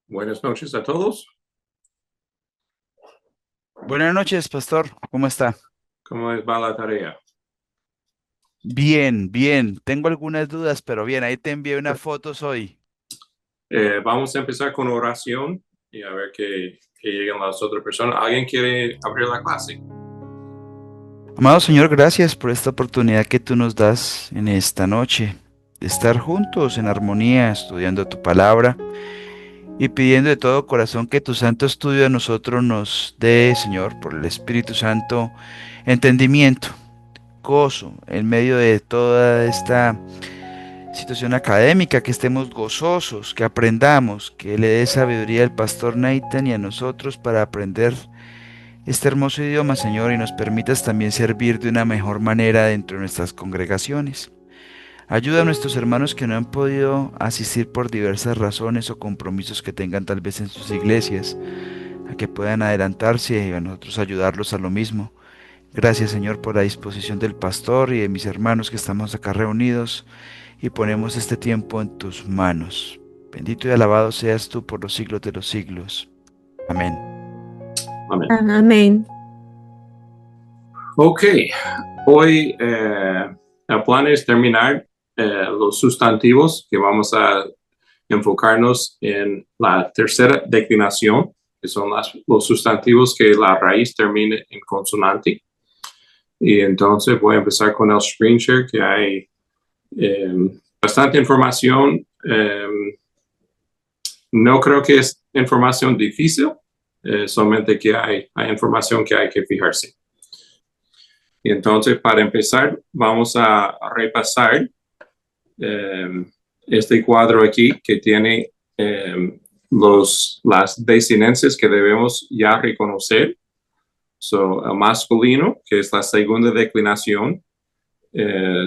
Buenas noches a todos. Buenas noches, pastor. ¿Cómo está? ¿Cómo les va la tarea? Bien, bien. Tengo algunas dudas, pero bien, ahí te envié unas fotos hoy. Vamos a empezar con oración y a ver que lleguen las otras personas. ¿Alguien quiere abrir la clase? Amado Señor, gracias por esta oportunidad que tú nos das en esta noche de estar juntos en armonía, estudiando tu palabra y pidiendo de todo corazón que tu santo estudio a nosotros nos dé, Señor, por el Espíritu Santo, entendimiento, gozo en medio de toda esta situación académica, que estemos gozosos, que aprendamos, que le dé sabiduría al pastor Nathan y a nosotros para aprender este hermoso idioma, Señor, y nos permitas también servir de una mejor manera dentro de nuestras congregaciones. Ayuda a nuestros hermanos que no han podido asistir por diversas razones o compromisos que tengan tal vez en sus iglesias, a que puedan adelantarse y a nosotros ayudarlos a lo mismo. Gracias, Señor, por la disposición del pastor y de mis hermanos que estamos acá reunidos y ponemos este tiempo en tus manos. Bendito y alabado seas tú por los siglos de los siglos. Amén. Amén. Amén. Ok, hoy el plan es terminar los sustantivos, que vamos a enfocarnos en la tercera declinación, que son los sustantivos que la raíz termina en consonante. Y entonces voy a empezar con el screen share, que hay bastante información. No creo que es información difícil, solamente que hay información que hay que fijarse. Y entonces, para empezar, vamos a repasar este cuadro aquí que tiene las desinencias que debemos ya reconocer. El masculino, que es la segunda declinación,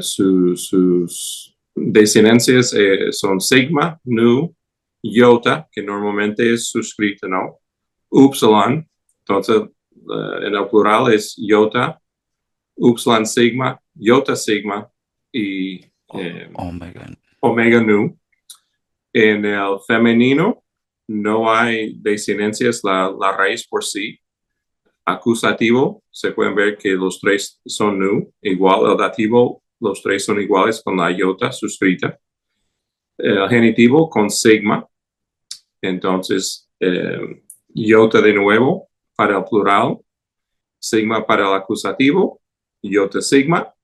sus desinencias son sigma, nu, iota, que normalmente es suscrito, ¿no? Upsilon, entonces en el plural es iota, upsilon sigma, iota sigma y Omega. omega nu. En el femenino no hay desinencias, la raíz por sí. Acusativo, se pueden ver que los tres son nu, igual el dativo, los tres son iguales con la iota suscrita. El genitivo con sigma, entonces iota de nuevo para el plural, sigma para el acusativo, iota sigma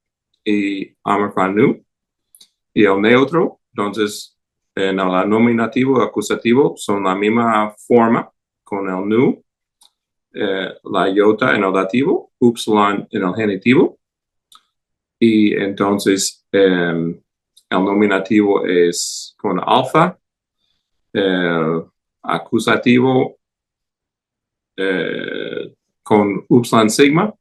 y omicron nu. Y el neutro, entonces en el nominativo y acusativo son la misma forma con el nu, la iota en el dativo, upsilon en el genitivo. Y entonces el nominativo es con alfa, el acusativo con upsilon sigma,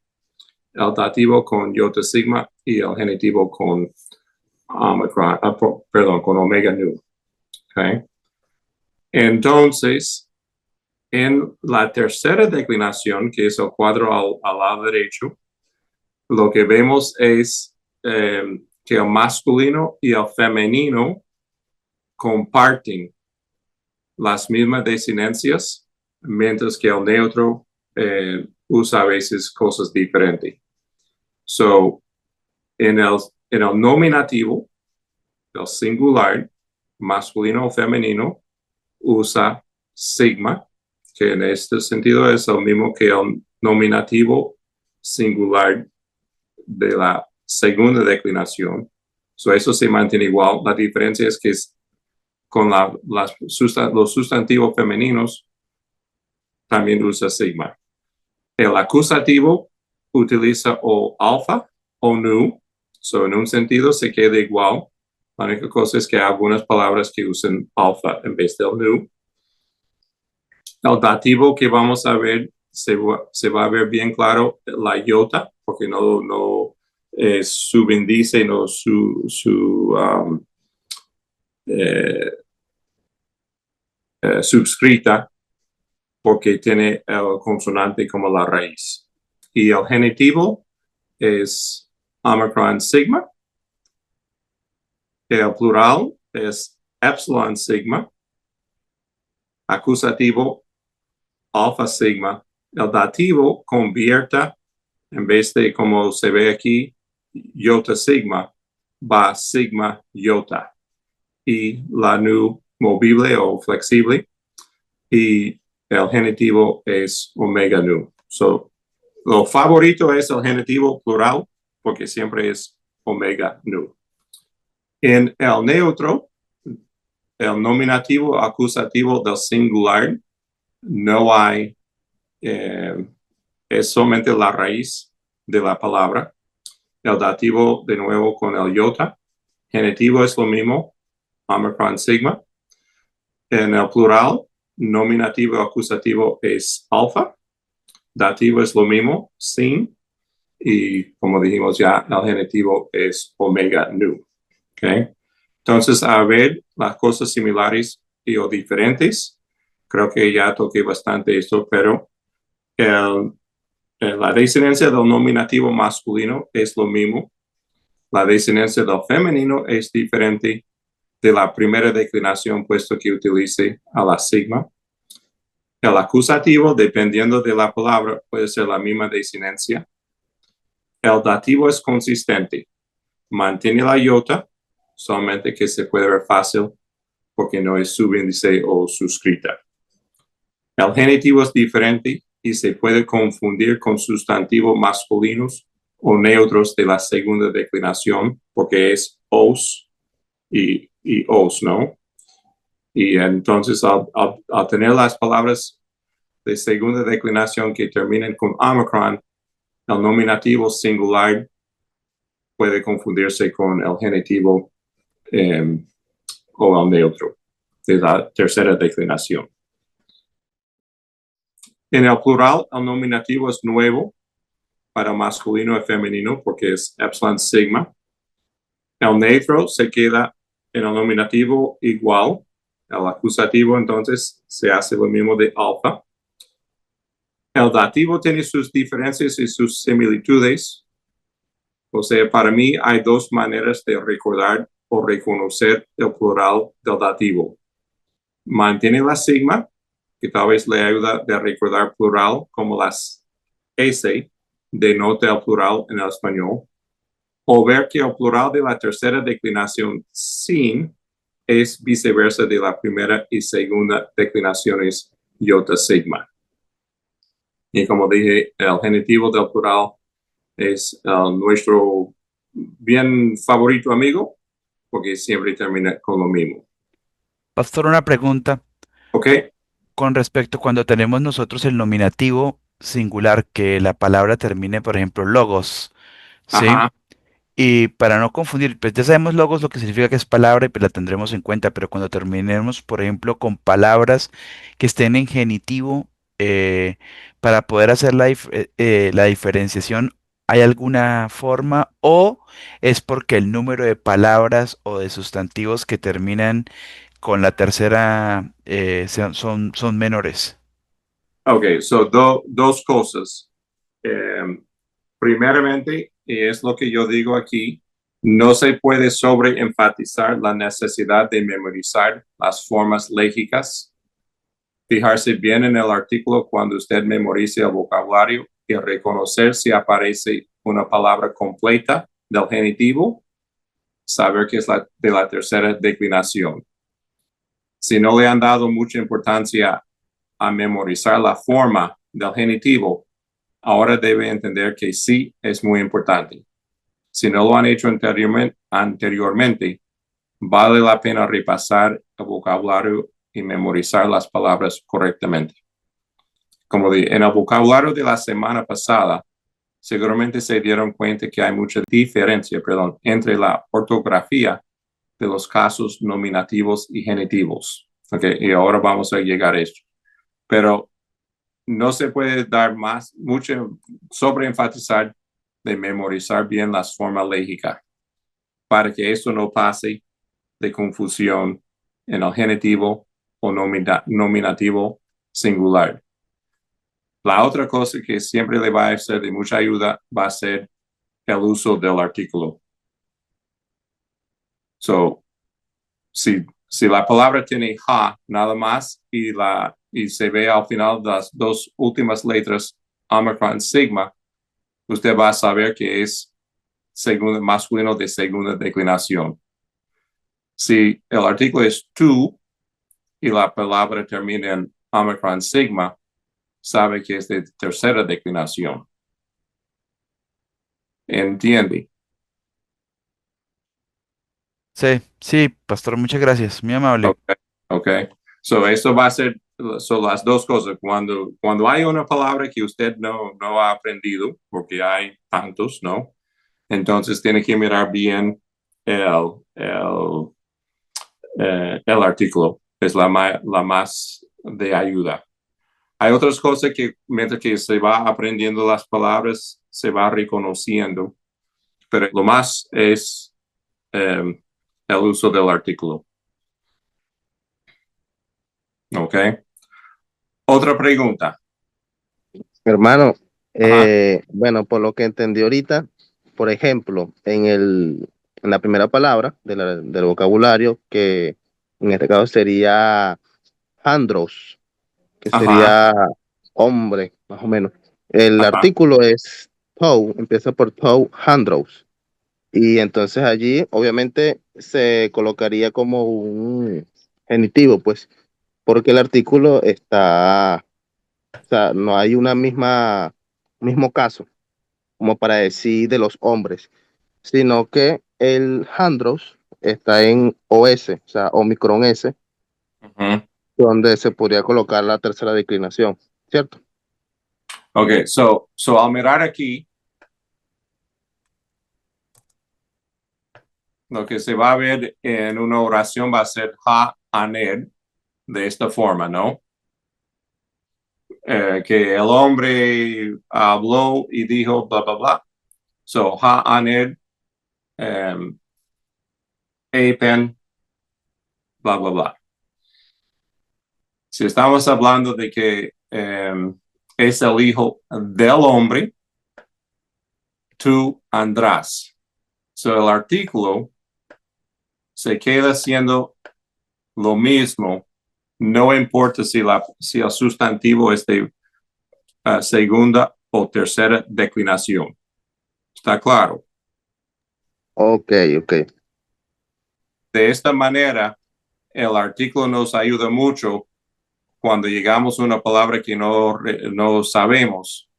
el dativo con iota sigma y el genitivo con omicron, con omega nu. Okay. Entonces, en la tercera declinación, que es el cuadro al lado derecho, lo que vemos es que el masculino y el femenino comparten las mismas desinencias, mientras que el neutro usa a veces cosas diferentes. So, en el nominativo, el singular, masculino o femenino, usa sigma, que en este sentido es el mismo que el nominativo singular de la segunda declinación. So, eso se mantiene igual. La diferencia es que con los sustantivos femeninos también usa sigma. El acusativo utiliza o alfa o nu. So, en un sentido se queda igual. La única cosa es que hay algunas palabras que usan alfa en vez del nu. El dativo que vamos a ver se va a ver bien claro la iota, porque no es subíndice, no subscrita. porque tiene el consonante como la raíz. Y el genitivo es Omicron sigma. El plural es epsilon sigma. Acusativo alfa sigma. El dativo convierta, en vez de como se ve aquí, iota sigma, va sigma iota. Y la nu movible o flexible. Y el genitivo es omega nu. So, lo favorito es el genitivo plural porque siempre es omega nu. En el neutro, el nominativo acusativo del singular, no hay, es solamente la raíz de la palabra. El dativo, de nuevo, con el iota. Genitivo es lo mismo, Omicron sigma. En el plural, nominativo acusativo es alfa. Dativo es lo mismo, sin. Y como dijimos ya, el genitivo es omega nu. ¿Okay? Entonces, a ver las cosas similares y o diferentes. Creo que ya toqué bastante esto, pero la desinencia del nominativo masculino es lo mismo. La desinencia del femenino es diferente de la primera declinación, puesto que utilice a la sigma. El acusativo, dependiendo de la palabra, puede ser la misma desinencia. El dativo es consistente. Mantiene la iota, solamente que se puede ver fácil porque no es subíndice o suscrita. El genitivo es diferente y se puede confundir con sustantivos masculinos o neutros de la segunda declinación porque es os y os, ¿no? Y entonces al tener las palabras de segunda declinación que terminen con Omicron, el nominativo singular puede confundirse con el genitivo o el neutro de la tercera declinación. En el plural, el nominativo es nuevo para masculino y femenino porque es epsilon sigma. El neutro se queda en el nominativo igual. El acusativo entonces se hace lo mismo de alfa. El dativo tiene sus diferencias y sus similitudes. O sea, para mí hay dos maneras de recordar o reconocer el plural del dativo. Mantiene la sigma, que tal vez le ayuda a recordar plural, como las S denota el plural en el español, o ver que el plural de la tercera declinación sin es viceversa de la primera y segunda declinaciones iota sigma. Y como dije, el genitivo del plural es nuestro bien favorito amigo, porque siempre termina con lo mismo. Pastor, una pregunta ¿Ok? con respecto cuando tenemos nosotros el nominativo singular, que la palabra termine, por ejemplo, logos, ¿sí? Ajá. Y para no confundir, pues ya sabemos logos lo que significa que es palabra y pues la tendremos en cuenta, pero cuando terminemos, por ejemplo, con palabras que estén en genitivo, eh, para poder hacer la diferenciación, ¿hay alguna forma o es porque el número de palabras o de sustantivos que terminan con la tercera son menores? Ok, so dos cosas. Primeramente, y es lo que yo digo aquí, no se puede sobreenfatizar la necesidad de memorizar las formas léxicas. Fijarse bien en el artículo cuando usted memorice el vocabulario y reconocer si aparece una palabra completa del genitivo, saber que es de la tercera declinación. Si no le han dado mucha importancia a memorizar la forma del genitivo, ahora debe entender que sí es muy importante. Si no lo han hecho anteriormente, vale la pena repasar el vocabulario y memorizar las palabras correctamente. Como dije, en el vocabulario de la semana pasada, seguramente se dieron cuenta que hay mucha diferencia, entre la ortografía de los casos nominativos y genitivos. Okay, y ahora vamos a llegar a esto. Pero no se puede dar mucho sobreenfatizar de memorizar bien las formas léxicas para que esto no pase de confusión en el genitivo o nominativo singular. La otra cosa que siempre le va a ser de mucha ayuda va a ser el uso del artículo. So, si la palabra tiene ha nada más y se ve al final de las dos últimas letras Omicron sigma, usted va a saber que es masculino de segunda declinación. Si el artículo es tú y la palabra termina en Omicron sigma, sabe que es de tercera declinación. ¿Entiende? Sí, sí, pastor, muchas gracias, muy amable. Okay. Okay. So, eso va a ser son las dos cosas. Cuando hay una palabra que usted no ha aprendido, porque hay tantos, ¿no? Entonces tiene que mirar bien el, el, el artículo. Es la más de ayuda. Hay otras cosas que mientras que se va aprendiendo las palabras, se va reconociendo, pero lo más es el uso del artículo. ¿Ok? Otra pregunta. Hermano, Ajá, bueno, por lo que entendí ahorita, por ejemplo, en la primera palabra del vocabulario, que en este caso sería andros, que ajá, sería hombre, más o menos. El ajá. artículo es tou, empieza por tou, andros. Y entonces allí, obviamente, se colocaría como un genitivo, pues, porque el artículo está, o sea, no hay una mismo caso como para decir de los hombres, sino que el Andros está en OS, o sea, Omicron S, Ujú. donde se podría colocar la tercera declinación, ¿cierto? Ok, so al mirar aquí, lo que se va a ver en una oración va a ser ha aned, de esta forma, ¿no? Que el hombre habló y dijo bla, bla, bla. So, ha aned, apen, bla, bla, bla. Si estamos hablando de que es el hijo del hombre, tú andrás. So, el artículo se queda siendo lo mismo, no importa si el sustantivo es de segunda o tercera declinación. ¿Está claro? Ok, ok. De esta manera, el artículo nos ayuda mucho cuando llegamos a una palabra que no sabemos.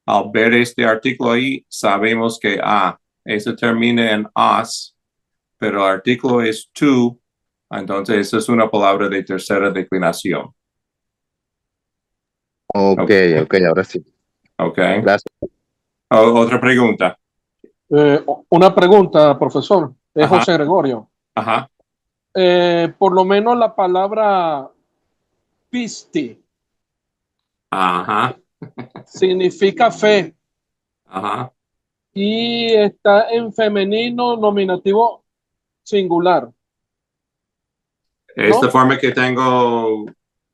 Al ver este artículo ahí, sabemos que, este termina en as, pero el artículo es tú, entonces esa es una palabra de tercera declinación. Ok, Ok, ok, ahora sí. okay. Gracias. Otra pregunta. Una pregunta, profesor. Es Ajá, José Gregorio. ajá, Por lo menos la palabra pisti ajá, significa fe ajá. y está en femenino nominativo singular, Esta ¿no? forma que tengo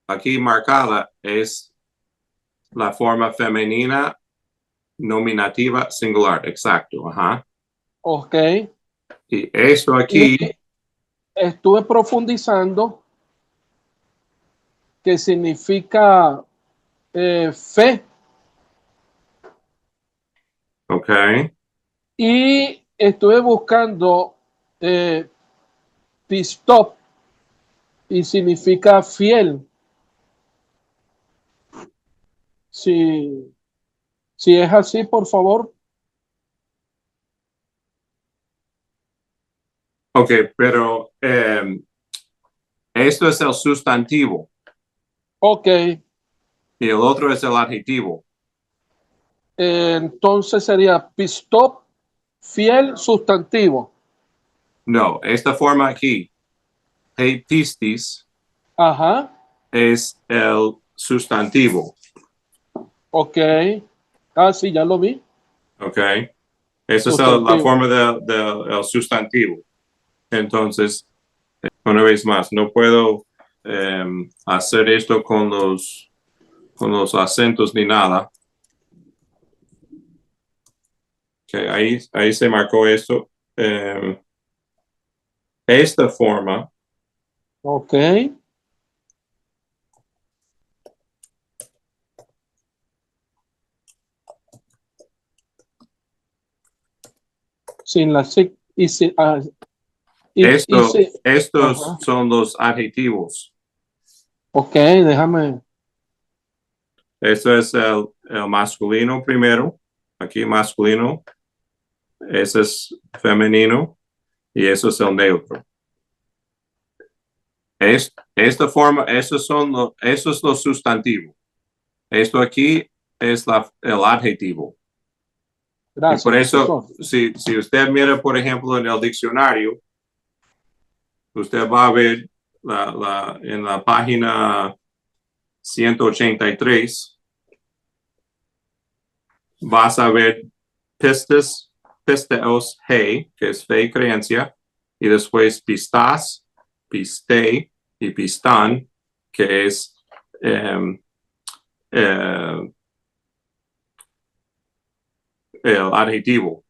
aquí marcada es la forma femenina nominativa singular, exacto, ajá. Ok. Y esto Y aquí, estuve profundizando que significa fe ok, y estuve buscando eh, pistop y significa fiel. Si, si es así, por favor. ok, pero esto es el sustantivo Ok. y el otro es el adjetivo. Entonces sería pistop, fiel, sustantivo. No, esta forma aquí, hey pistis, Ajá, es el sustantivo, ok. Ah, sí, ya lo vi. ok. Esa es la Sustantivo. forma del sustantivo. Entonces, una vez más, no puedo hacer esto con con los acentos ni nada. Okay, ahí se marcó esto. Esta forma Ok. Sin la SIC y sin, estos Ajá. son los adjetivos. Ok, déjame. Esto es el masculino primero. Aquí masculino. Ese es femenino. Y eso es el neutro. Esta forma, eso es lo sustantivo. Esto aquí es el adjetivo. Y Gracias, por eso, profesor. si usted mira, por ejemplo, en el diccionario, usted va a ver en la página 183, vas a ver pisteos, hey, que es fe y creencia, y después pistas, piste y pistan, que es el adjetivo.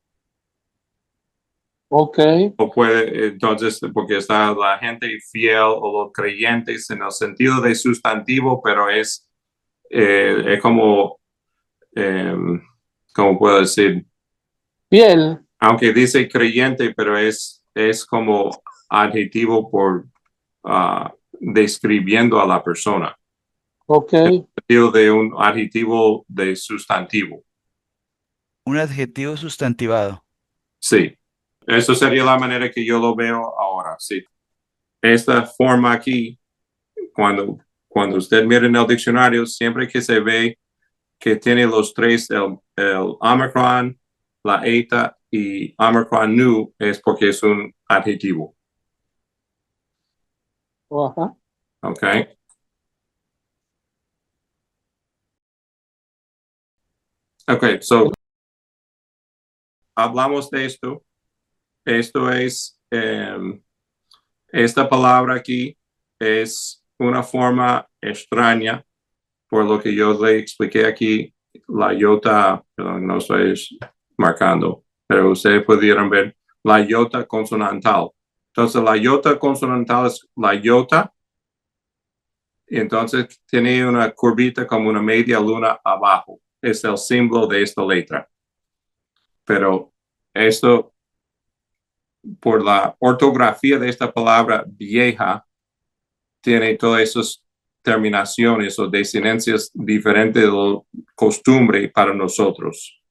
Ok, O puede, entonces, porque está la gente fiel o los creyentes en el sentido de sustantivo, pero es como, ¿cómo puedo decir? fiel. Aunque dice creyente, pero es como adjetivo por describiendo a la persona. Ok, El sentido de un adjetivo de sustantivo. Un adjetivo sustantivado. Sí, eso sería la manera que yo lo veo ahora, sí. Esta forma aquí, cuando usted mira en el diccionario, siempre que se ve que tiene los tres, el Omicron, la eta y Omicron nu, es porque es un adjetivo. ajá. ¿Ok? Ok, so hablamos de esto. Esto es, esta palabra aquí es una forma extraña, por lo que yo le expliqué aquí, la iota, perdón, no estoy marcando, pero ustedes pudieron ver la iota consonantal. Entonces, la iota consonantal es la iota, y entonces tiene una curvita como una media luna abajo. Es el símbolo de esta letra. Pero esto, por la ortografía de esta palabra vieja, tiene todas esas terminaciones o desinencias diferentes de lo costumbre para nosotros.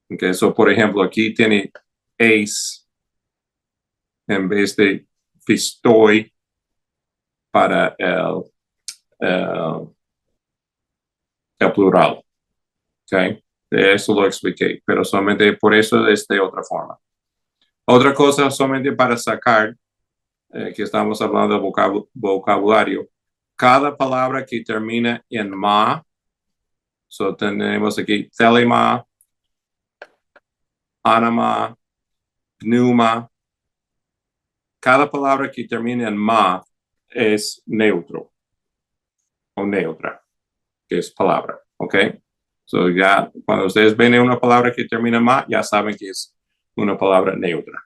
Okay, so, por ejemplo, aquí tiene ace en vez de pistoy para el plural. Okay? Eso lo expliqué, pero solamente por eso es de otra forma. Otra cosa, solamente para sacar, que estamos hablando de vocabulario, cada palabra que termina en ma, so tenemos aquí telema, anima, pneuma, cada palabra que termina en ma es neutro o neutra, que es palabra, ¿ok? So ya cuando ustedes ven una palabra que termina en ma, ya saben que es una palabra neutra.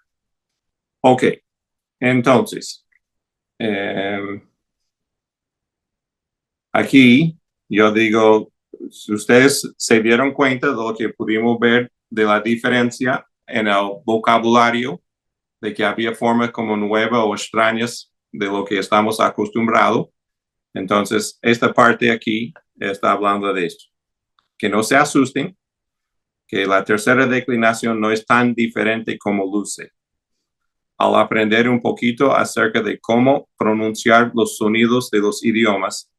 Ok, entonces, aquí yo digo, si ustedes se dieron cuenta de lo que pudimos ver de la diferencia en el vocabulario, de que había formas como nuevas o extrañas de lo que estamos acostumbrados. Entonces, esta parte aquí está hablando de esto. Que no se asusten, que la tercera declinación no es tan diferente como luce. Al aprender un poquito acerca de cómo pronunciar los sonidos de los idiomas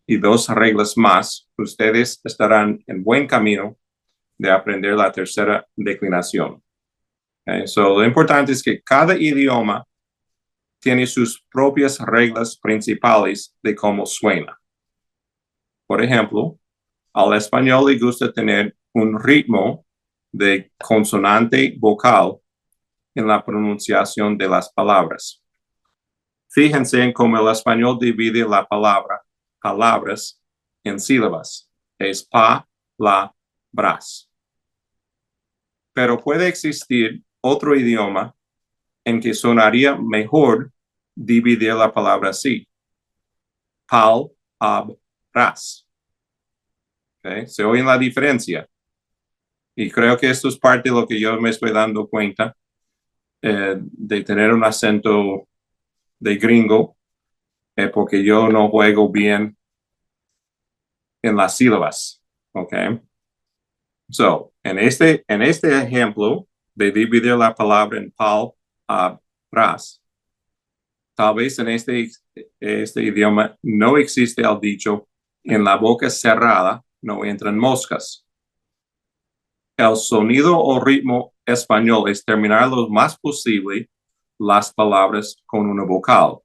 y dos reglas más, ustedes estarán en buen camino de aprender la tercera declinación. Okay? So, lo importante es que cada idioma tiene sus propias reglas principales de cómo suena. Por ejemplo, al español le gusta tener un ritmo de consonante vocal en la pronunciación de las palabras. Fíjense en cómo el español divide la palabras en sílabas. es palabras. Pero puede existir otro idioma en que sonaría mejor dividir la palabra así. Palabras. ¿Okay? ¿Se oyen la diferencia? Y creo que esto es parte de lo que yo me estoy dando cuenta de tener un acento de gringo, porque yo no juego bien en las sílabas. Okay. So, en este ejemplo de dividir la palabra en palabras, tal vez en este idioma no existe el dicho, en la boca cerrada no entran moscas. El sonido o ritmo español es terminar lo más posible las palabras con una vocal.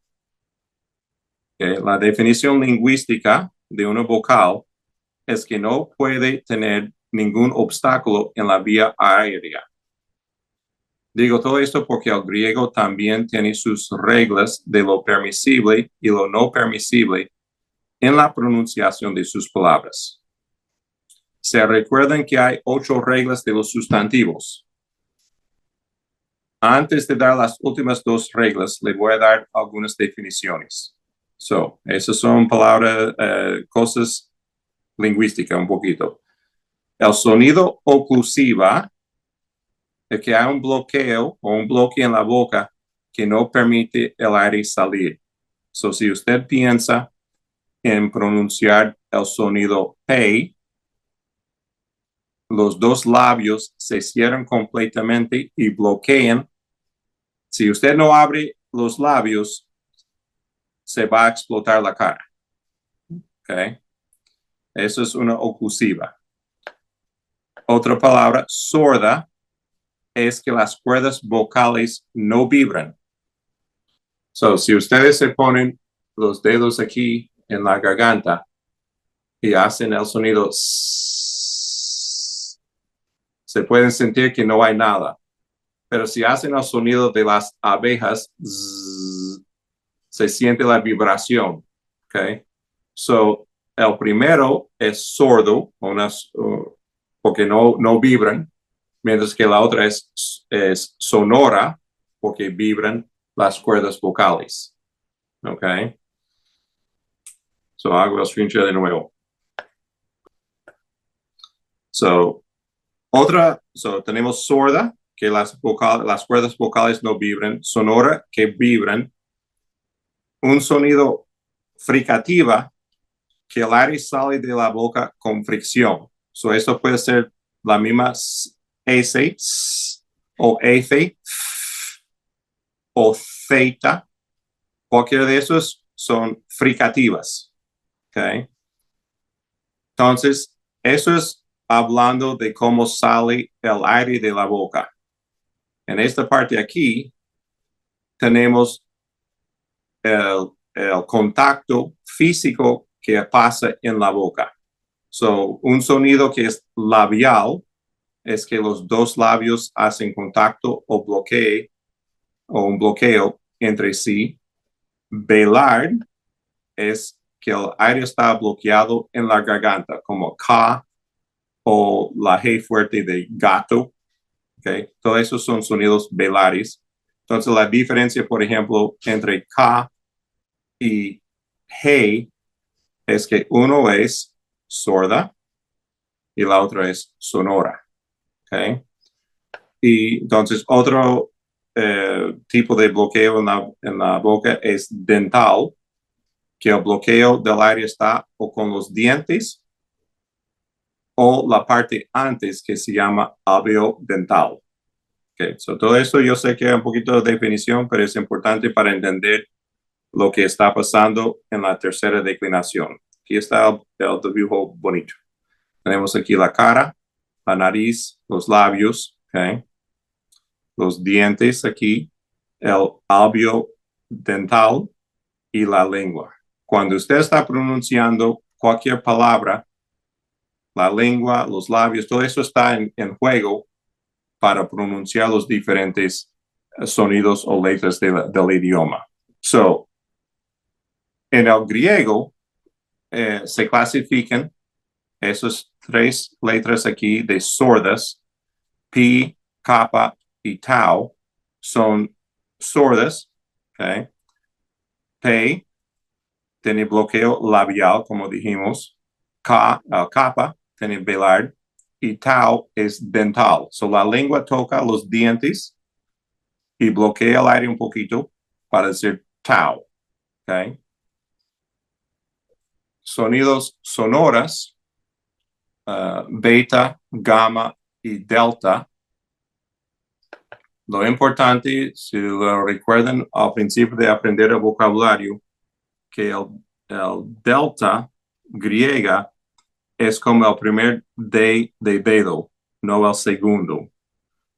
La definición lingüística de una vocal es que no puede tener ningún obstáculo en la vía aérea. Digo todo esto porque el griego también tiene sus reglas de lo permisible y lo no permisible en la pronunciación de sus palabras. Se recuerdan que hay 8 reglas de los sustantivos. Antes de dar las últimas 2 reglas, le voy a dar algunas definiciones. Esas son palabras, cosas lingüísticas un poquito. El sonido oclusiva es que hay un bloqueo o un bloque en la boca que no permite el aire salir. Si usted piensa en pronunciar el sonido P, los 2 labios se cierran completamente y bloquean. Si usted no abre los labios, se va a explotar la cara. ¿Okay? Eso es una oclusiva. Otra palabra, sorda, es que las cuerdas vocales no vibran. Si ustedes se ponen los dedos aquí en la garganta y hacen el sonido, se pueden sentir que no hay nada. Pero si hacen el sonido de las abejas, se siente la vibración. Okay? El primero es sordo, porque no vibran, mientras que la otra es sonora, porque vibran las cuerdas vocales. Ok. Hago el screenshot de nuevo. Tenemos sorda, que las cuerdas vocales no vibran, sonora, que vibran, un sonido fricativa, que el aire sale de la boca con fricción. Eso puede ser la misma S o F o Z. Cualquiera de esos son fricativas. Okay. Entonces, eso es hablando de cómo sale el aire de la boca. En esta parte aquí tenemos el contacto físico que pasa en la boca. Un sonido que es labial es que los 2 labios hacen contacto o un bloqueo entre sí. Velar es que el aire está bloqueado en la garganta, como K o la G fuerte de gato. Okay? Todos esos son sonidos velares. Entonces, la diferencia, por ejemplo, entre K y G es que uno es sorda y la otra es sonora. Okay? Y entonces, otro tipo de bloqueo en la boca es dental, que el bloqueo del aire está o con los dientes o la parte antes que se llama alveo dental. Okay. Todo esto yo sé que es un poquito de definición, pero es importante para entender lo que está pasando en la tercera declinación. Aquí está el dibujo bonito. Tenemos aquí la cara, la nariz, los labios, okay, los dientes aquí, el alveo dental y la lengua. Cuando usted está pronunciando cualquier palabra, la lengua, los labios, todo eso está en juego para pronunciar los diferentes sonidos o letras del idioma. En el griego se clasifican Esas tres letras aquí de sordas, pi, kappa y tau, son sordas. Okay. P tiene bloqueo labial, como dijimos. Kappa tiene velar. Y tau es dental. So la lengua toca los dientes y bloquea el aire un poquito para decir tau. Okay. Sonidos sonoras, beta, gamma y delta. Lo importante, si lo recuerdan al principio de aprender el vocabulario, que el delta griega es como el primer D de dedo, no el segundo.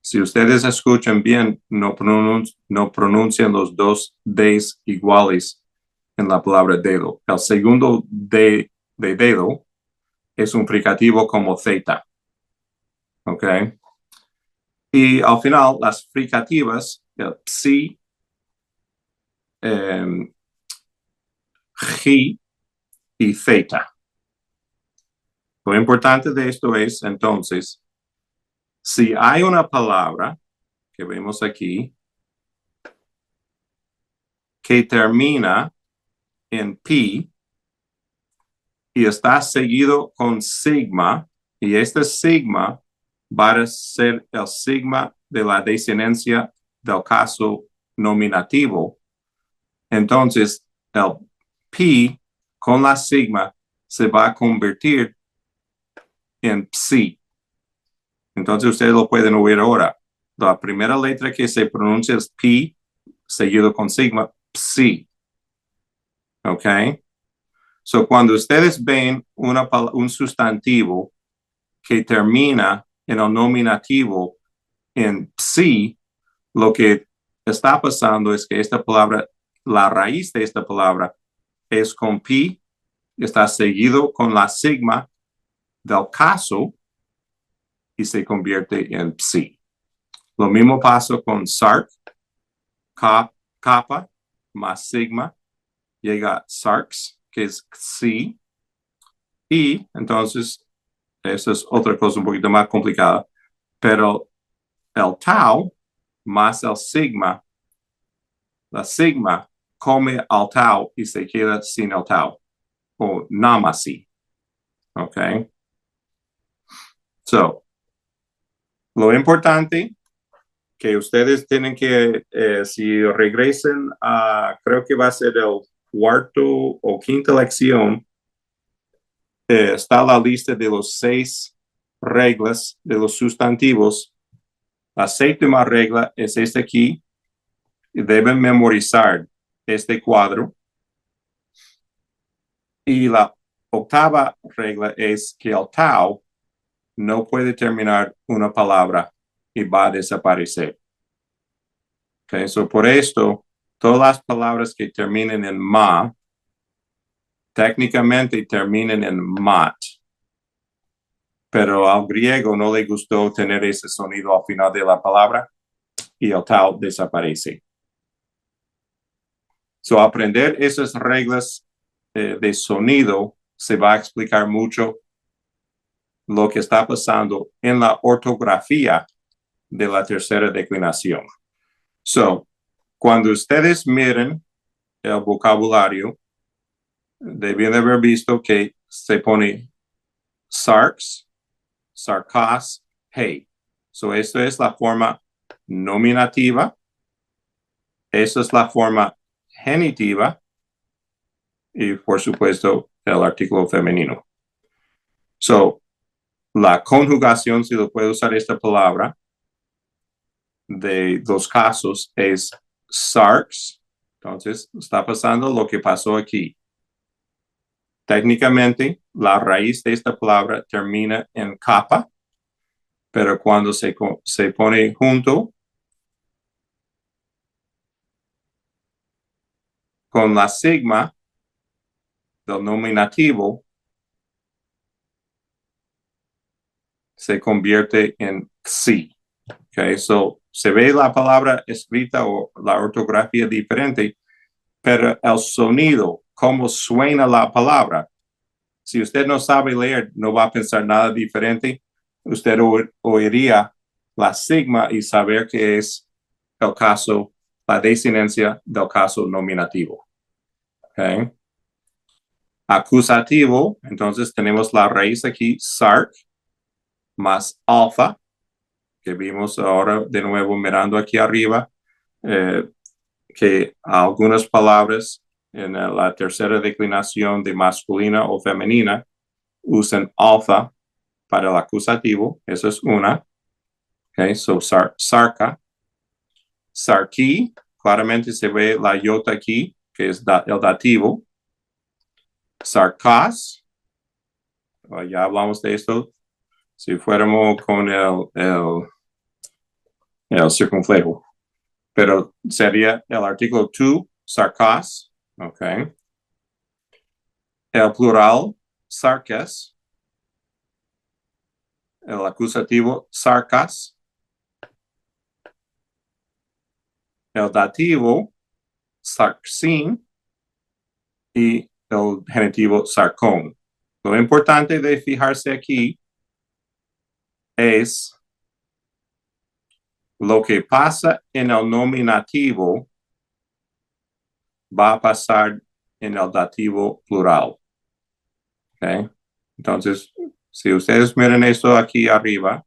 Si ustedes escuchan bien, no pronuncian los dos Ds iguales en la palabra dedo. El segundo D de dedo es un fricativo como zeta. ¿Ok? Y al final, las fricativas, el psi, chi y theta. Lo importante de esto es, entonces, si hay una palabra que vemos aquí que termina en pi y está seguido con sigma, y este sigma va a ser el sigma de la desinencia del caso nominativo. Entonces, el pi con la sigma se va a convertir en psi. Entonces, ustedes lo pueden oír ahora. La primera letra que se pronuncia es pi, seguido con sigma, psi. ¿Ok? So, cuando ustedes ven un sustantivo que termina en el nominativo en psi, lo que está pasando es que esta palabra, la raíz de esta palabra es con pi, está seguido con la sigma del caso y se convierte en psi. Lo mismo pasa con sarc, kappa más sigma, llega sarx, que es psi, y entonces, esa es otra cosa un poquito más complicada, pero el tau más el sigma, la sigma come al tau y se queda sin el tau, o namasi. ¿Ok? So, lo importante que ustedes tienen que, si regresen a, creo que va a ser el cuarto o quinta lección, está la lista de los 6 reglas de los sustantivos. La 7ª regla es esta aquí. Deben memorizar este cuadro. Y la 8ª regla es que el tau no puede terminar una palabra y va a desaparecer. Okay, so por esto, todas las palabras que terminen en ma, técnicamente terminan en mat. Pero al griego no le gustó tener ese sonido al final de la palabra y el tau desaparece. So, aprender esas reglas de sonido se va a explicar mucho lo que está pasando en la ortografía de la tercera declinación. So, cuando ustedes miren el vocabulario, deben de haber visto que se pone sarx, sarcas, hey. So, esto es la forma nominativa. Esa es la forma genitiva. Y, por supuesto, el artículo femenino. So, la conjugación, si lo puedo usar esta palabra, de los casos es sarx. Entonces, está pasando lo que pasó aquí. Técnicamente, la raíz de esta palabra termina en kappa, pero cuando se pone junto con la sigma del nominativo, se convierte en xi. Okay, so se ve la palabra escrita o la ortografía diferente, pero el sonido, cómo suena la palabra, si usted no sabe leer, no va a pensar nada diferente. Usted oiría la sigma y saber que es el caso, la desinencia del caso nominativo. Okay. Acusativo, entonces tenemos la raíz aquí, sarc, más alfa, que vimos ahora de nuevo mirando aquí arriba, que algunas palabras en la tercera declinación de masculina o femenina usan alfa para el acusativo. Eso es una. Okay, so sarca. Sarquí, claramente se ve la iota aquí, que es el dativo. Sarcas, ya hablamos de esto. Si fuéramos con el circunflejo. Pero sería el artículo tu, sarcas. Okay. El plural, sarques. El acusativo, sarcas. El dativo, sarxin. Y el genitivo, sarcón. Lo importante de fijarse aquí es lo que pasa en el nominativo va a pasar en el dativo plural. Okay. Entonces, si ustedes miran esto aquí arriba,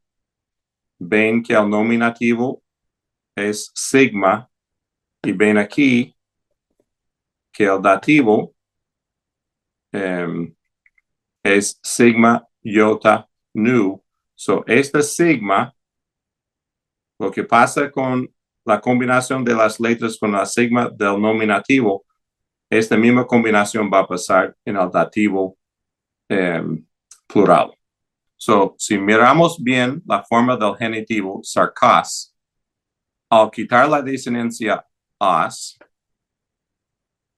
ven que el nominativo es sigma y ven aquí que el dativo es sigma, iota, nu. So, esta sigma, lo que pasa con la combinación de las letras con la sigma del nominativo, esta misma combinación va a pasar en el dativo plural. So, si miramos bien la forma del genitivo, sarcas, al quitar la desinencia as,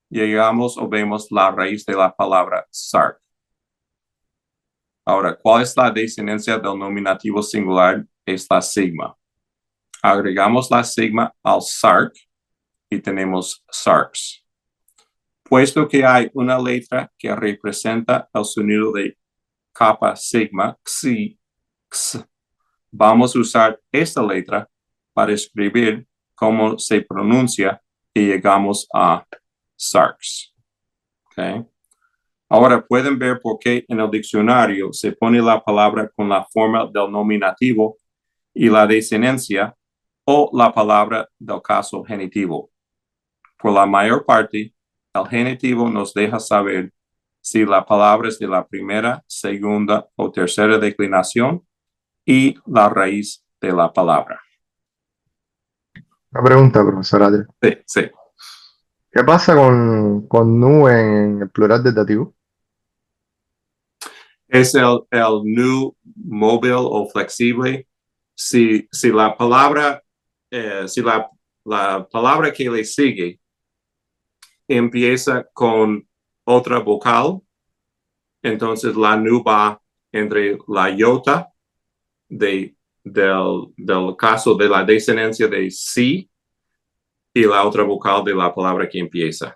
llegamos o vemos la raíz de la palabra sarc. Ahora, ¿cuál es la desinencia del nominativo singular? Es la sigma. Agregamos la sigma al sarc y tenemos sarx. Puesto que hay una letra que representa el sonido de capa sigma, xi, x, vamos a usar esta letra para escribir cómo se pronuncia y llegamos a sarx. Okay. Ahora pueden ver por qué en el diccionario se pone la palabra con la forma del nominativo y la desinencia o la palabra del caso genitivo. Por la mayor parte, el genitivo nos deja saber si la palabra es de la primera, segunda o tercera declinación y la raíz de la palabra. Una pregunta, profesor Adrián. Sí, sí. ¿Qué pasa con nu en el plural del dativo? Es el nu móvil o flexible. Si la palabra, si la palabra que le sigue empieza con otra vocal, entonces la nu va entre la iota del caso de la desinencia de si y la otra vocal de la palabra que empieza.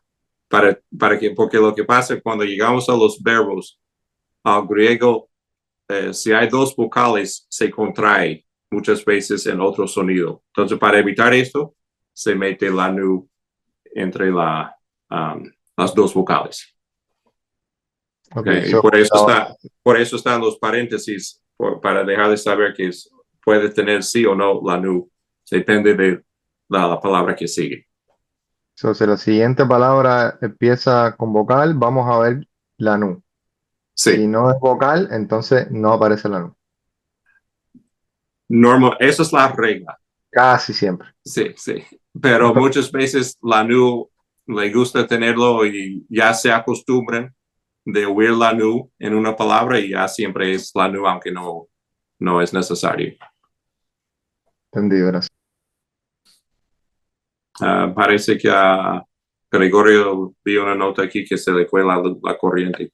Porque lo que pasa cuando llegamos a los verbos, al griego, si hay dos vocales, se contrae muchas veces en otro sonido. Entonces, para evitar esto, se mete la nu entre las dos vocales. Okay, Y por eso están los paréntesis, para dejar de saber que puede tener sí o no la nu. Depende de la palabra que sigue. si la siguiente palabra empieza con vocal, vamos a ver la nu. Sí. Si no es vocal, entonces no aparece la nu. Normal, esa es la regla. Casi siempre. Sí, sí. Pero muchas veces la nu le gusta tenerlo y ya se acostumbran de oír la nu en una palabra y ya siempre es la nu, aunque no es necesario. Entendido, gracias. Parece que a Gregorio vio una nota aquí que se le fue la corriente.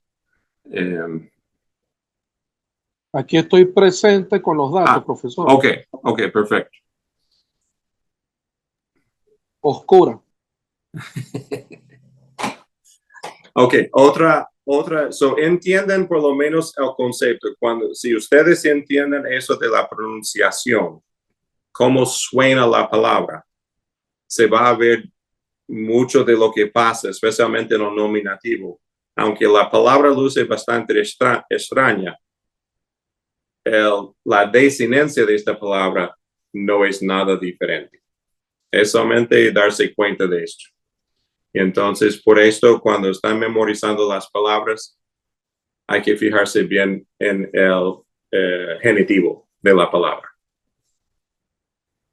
Aquí estoy presente con los datos, profesor. Ok, perfecto. Oscura. Ok, entienden por lo menos el concepto. Si ustedes entienden eso de la pronunciación, cómo suena la palabra, se va a ver mucho de lo que pasa, especialmente en el nominativo. Aunque la palabra luce bastante extraña, la desinencia de esta palabra no es nada diferente. Es solamente darse cuenta de esto. Y entonces, por esto, cuando están memorizando las palabras, hay que fijarse bien en el genitivo de la palabra.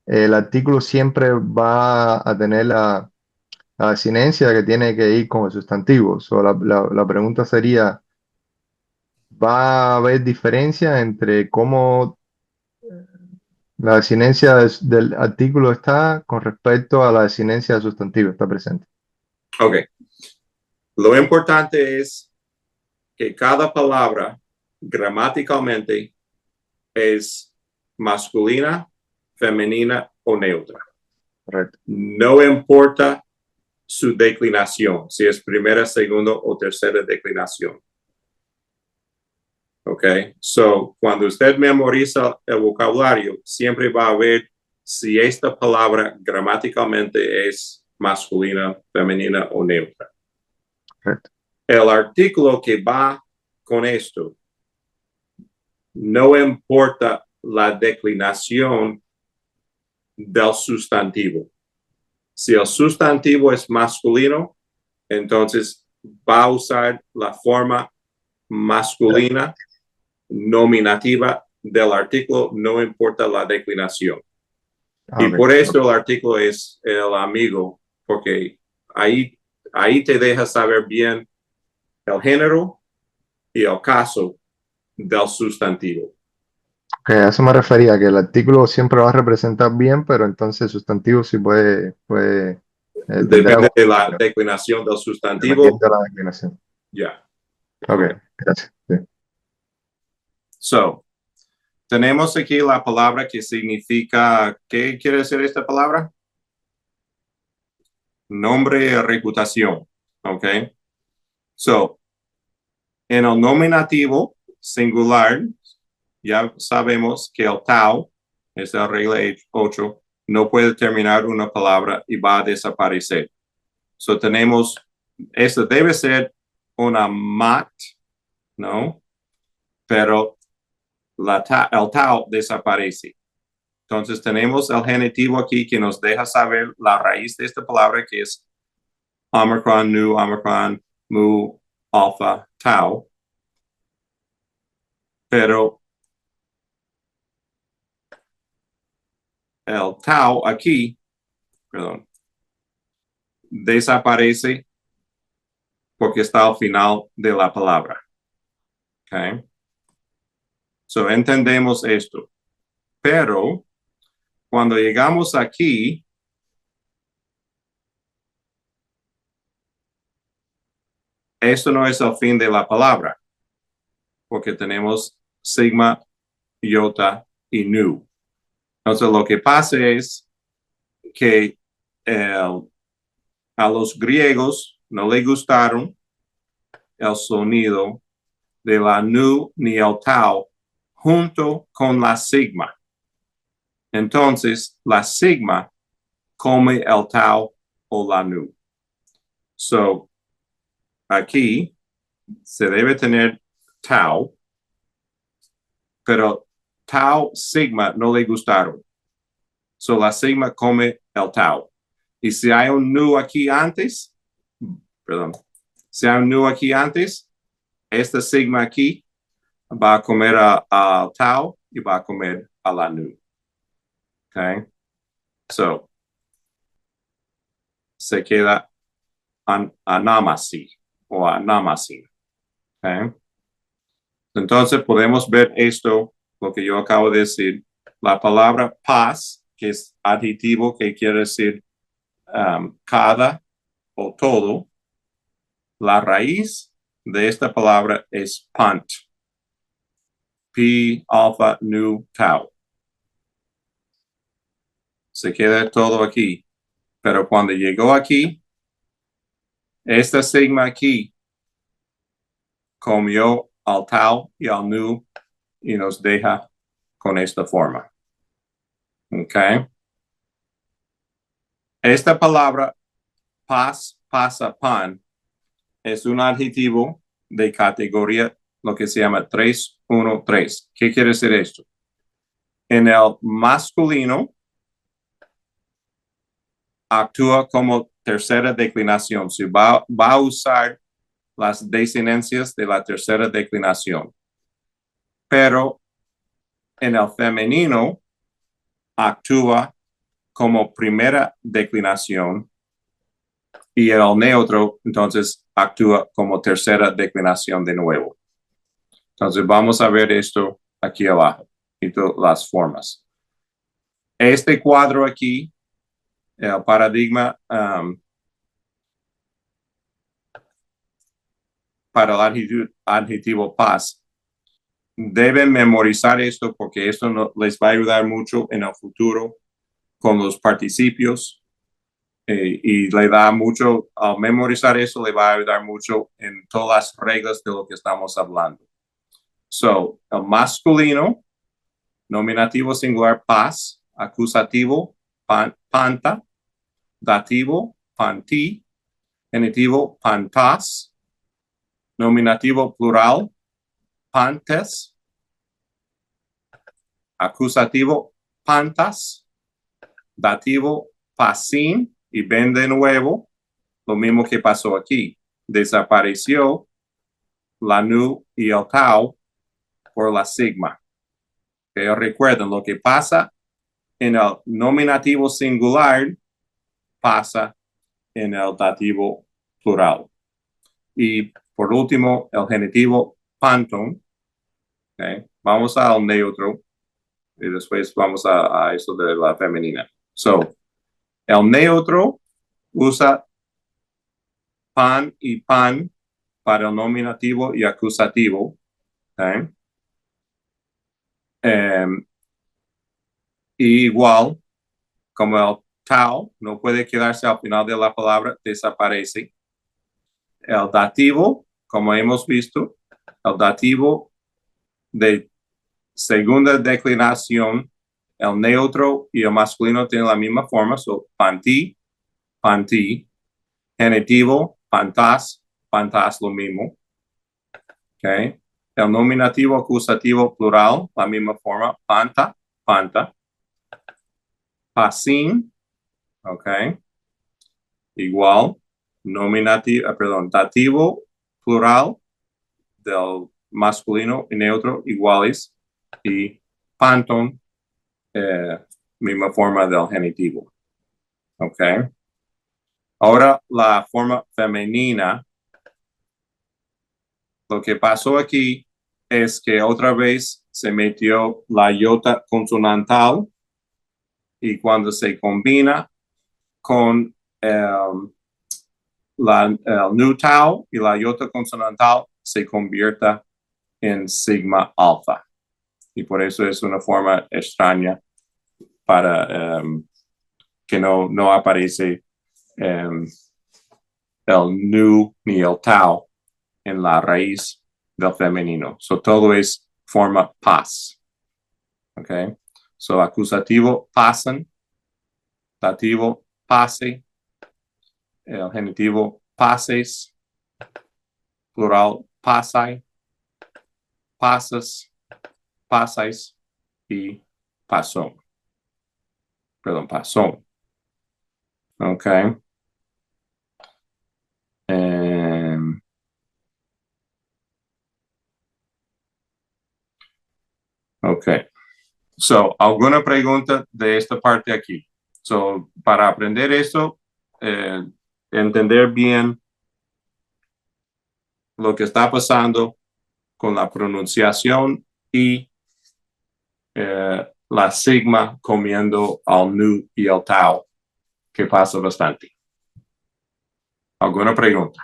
El artículo siempre va a tener la desinencia que tiene que ir con el sustantivo. So, la pregunta sería, ¿va a haber diferencia entre cómo la desinencia del artículo está con respecto a la desinencia del sustantivo? Está presente. Ok. Lo importante es que cada palabra gramaticalmente es masculina, femenina o neutra. Correcto. No importa su declinación, si es primera, segunda o tercera declinación. Ok, so cuando usted memoriza el vocabulario, siempre va a ver si esta palabra gramaticalmente es masculina, femenina o neutra. Correcto. El artículo que va con esto, no importa la declinación del sustantivo. Si el sustantivo es masculino, entonces va a usar la forma masculina nominativa del artículo, no importa la declinación. Y Ok. por eso el artículo es el amigo, porque ahí te deja saber bien el género y el caso del sustantivo. Ok, a eso me refería, que el artículo siempre va a representar bien, pero entonces el sustantivo sí tendrá Depende de la declinación del sustantivo. dependiendo de la declinación. Ya. Ok, Ok. gracias. Sí. So, tenemos aquí la palabra que significa, ¿qué quiere decir esta palabra? Nombre y reputación. Ok. So, en el nominativo singular, ya sabemos que el tau, es la regla 8, no puede terminar una palabra y va a desaparecer. So tenemos, esto debe ser una mat, ¿no? Pero el tau desaparece. Entonces tenemos el genitivo aquí que nos deja saber la raíz de esta palabra, que es omicron, nu, omicron, mu, alfa, tau. Pero el tau aquí, perdón, desaparece porque está al final de la palabra. Okay. So entendemos esto. Pero cuando llegamos aquí, esto no es el fin de la palabra, porque tenemos sigma, iota y nu. Entonces lo que pasa es que a los griegos no les gustaron el sonido de la nu ni el tau junto con la sigma. Entonces, la sigma come el tau o la nu. So, aquí se debe tener tau, pero tau, sigma no le gustaron. So, la sigma come el tau. Y si hay un nu aquí antes, si hay un nu aquí antes, esta sigma aquí va a comer al tau y va a comer a la nu. Okay? So, se queda anamasi o anamasi. Okay? Entonces podemos ver esto, lo que yo acabo de decir. La palabra paz, que es adjetivo que quiere decir cada o todo. La raíz de esta palabra es pant. Pi, alfa, nu, tau. Se queda todo aquí. Pero cuando llegó aquí, esta sigma aquí comió al tau y al nu y nos deja con esta forma. ¿Ok? Esta palabra paz, pasa, pan es un adjetivo de categoría, lo que se llama 313. ¿Qué quiere decir esto? En el masculino actúa como tercera declinación. Si va a usar las desinencias de la tercera declinación. Pero en el femenino actúa como primera declinación y el neutro entonces actúa como tercera declinación de nuevo. Entonces vamos a ver esto aquí abajo y las formas. Este cuadro aquí, el paradigma para el adjetivo paz, deben memorizar esto porque esto les va a ayudar mucho en el futuro con los participios y le da mucho, al memorizar eso, le va a ayudar mucho en todas las reglas de lo que estamos hablando. So, el masculino, nominativo singular paz, acusativo panta, dativo panti, genitivo pantas, nominativo plural pantes, acusativo pantas, dativo pasin, y ven de nuevo lo mismo que pasó aquí. Desapareció la nu y el tau por la sigma. Que recuerden, lo que pasa en el nominativo singular pasa en el dativo plural. Y por último, el genitivo panton. Okay. Vamos al neutro y después vamos a eso de la femenina. So, el neutro usa pan y pan para el nominativo y acusativo. Okay. Y igual, como el tau no puede quedarse al final de la palabra, desaparece. El dativo, como hemos visto, el dativo de segunda declinación, el neutro y el masculino tienen la misma forma, so panti, panti, genitivo, pantas, pantas, lo mismo. Okay. El nominativo acusativo plural, la misma forma, panta, panta. Pasin, ok. Igual, dativo plural del masculino y neutro iguales y panton, misma forma del genitivo. Ok. Ahora la forma femenina. Lo que pasó aquí es que otra vez se metió la iota consonantal y cuando se combina con el nu tau y la iota consonantal se convierte en sigma alfa. Y por eso es una forma extraña para que no aparece el nu ni el tau en la raíz del femenino. So todo es forma pas. Okay. So acusativo pasan, dativo pase, el genitivo pases, plural pasai, pasas, pasais y pasón. Perdón, pasón. Okay. Okay. So, ¿alguna pregunta de esta parte aquí? So, para aprender esto, entender bien lo que está pasando con la pronunciación y la sigma comiendo al nu y al tau, que pasa bastante. ¿Alguna pregunta?